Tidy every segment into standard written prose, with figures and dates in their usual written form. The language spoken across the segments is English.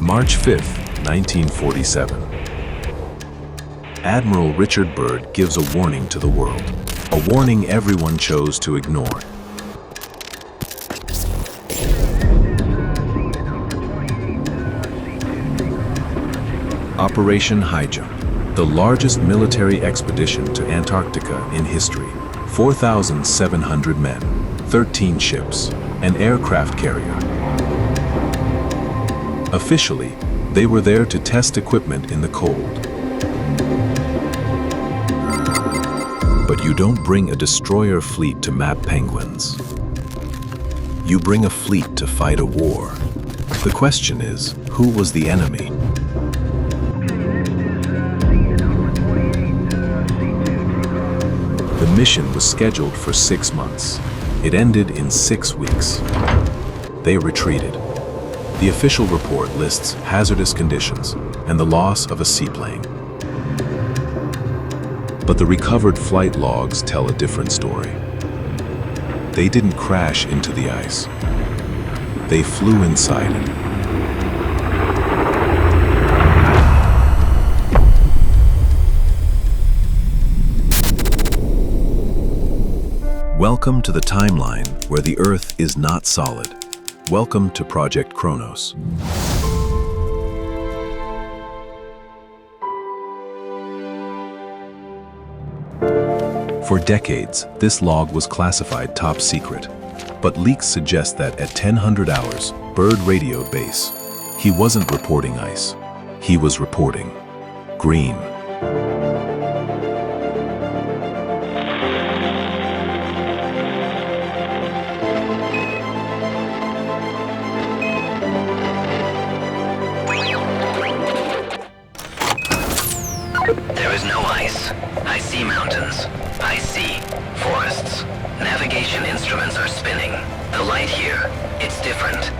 March 5, 1947. Admiral Richard Byrd gives a warning to the world, a warning everyone chose to ignore. Operation Highjump, the largest military expedition to Antarctica in history. 4,700 men, 13 ships, an aircraft carrier. Officially, they were there to test equipment in the cold. But you don't bring a destroyer fleet to map penguins. You bring a fleet to fight a war. The question is, who was the enemy? The mission was scheduled for 6 months. It ended in 6 weeks. They retreated. The official report lists hazardous conditions and the loss of a seaplane. But the recovered flight logs tell a different story. They didn't crash into the ice. They flew inside it. Welcome to the timeline where the Earth is not solid. Welcome to Project Kronos. For decades, this log was classified top secret. But leaks suggest that at 1000 hours, Byrd radioed base. He wasn't reporting ice. He was reporting green. There is no ice. I see mountains. I see forests. Navigation instruments are spinning. The light here, it's different.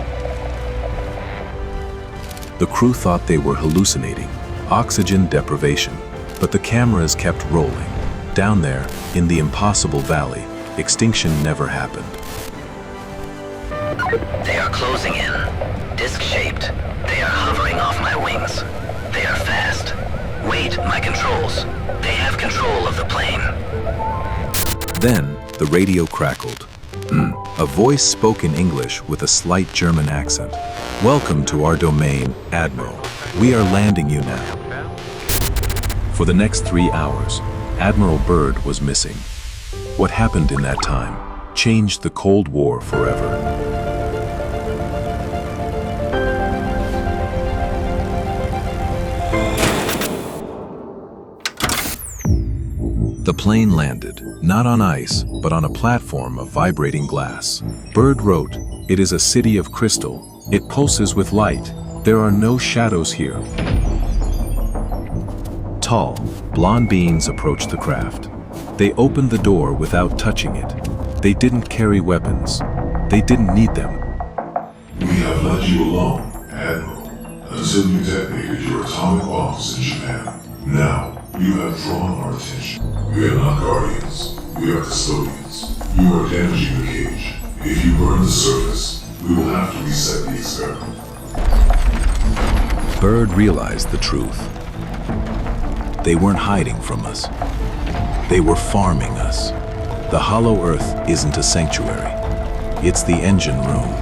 The crew thought they were hallucinating, oxygen deprivation, but the cameras kept rolling. Down there, in the impossible valley, extinction never happened. They are closing in. Disc-shaped. They are hovering off my wings. They are fast. Wait, my controls. They have control of the plane. Then, the radio crackled. A voice spoke in English with a slight German accent. "Welcome to our domain, Admiral. We are landing you now." For the next 3 hours, Admiral Byrd was missing. What happened in that time changed the Cold War forever. The plane landed, not on ice, but on a platform of vibrating glass. Byrd wrote, "It is a city of crystal. It pulses with light. There are no shadows here." Tall, blonde beings approached the craft. They opened the door without touching it. They didn't carry weapons. They didn't need them. "We have let you alone, Admiral, until you detonated your atomic bombs in Japan. Now, you have drawn our attention. We are not guardians. We are custodians. You are damaging the cage. If you burn the surface, we will have to reset the experiment." Byrd realized the truth. They weren't hiding from us. They were farming us. The hollow Earth isn't a sanctuary. It's the engine room.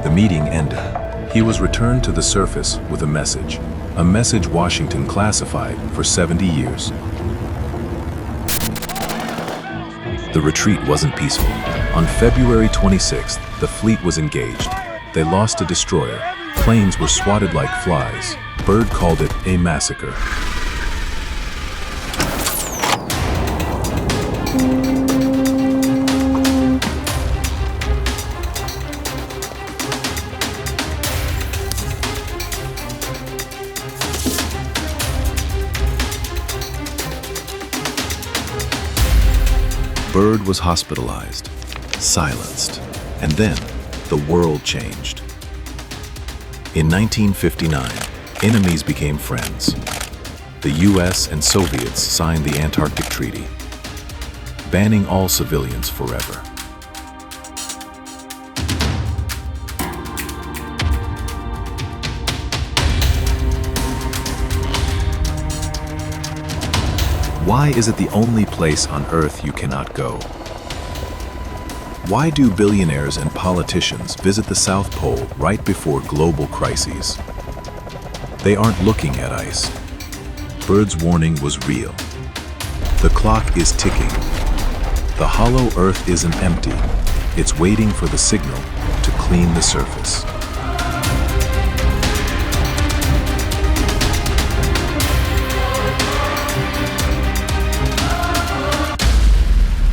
The meeting ended. He was returned to the surface with a message Washington classified for 70 years. The retreat wasn't peaceful. On February 26th, the fleet was engaged. They lost a destroyer. Planes were swatted like flies. Byrd called it a massacre. Byrd was hospitalized, silenced, and then the world changed. In 1959, enemies became friends. The US and Soviets signed the Antarctic Treaty, banning all civilians forever. Why is it the only place on Earth you cannot go? Why do billionaires and politicians visit the South Pole right before global crises? They aren't looking at ice. Byrd's warning was real. The clock is ticking. The hollow Earth isn't empty. It's waiting for the signal to clean the surface.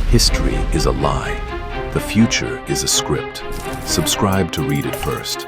History is a lie. The future is a script. Subscribe to read it first.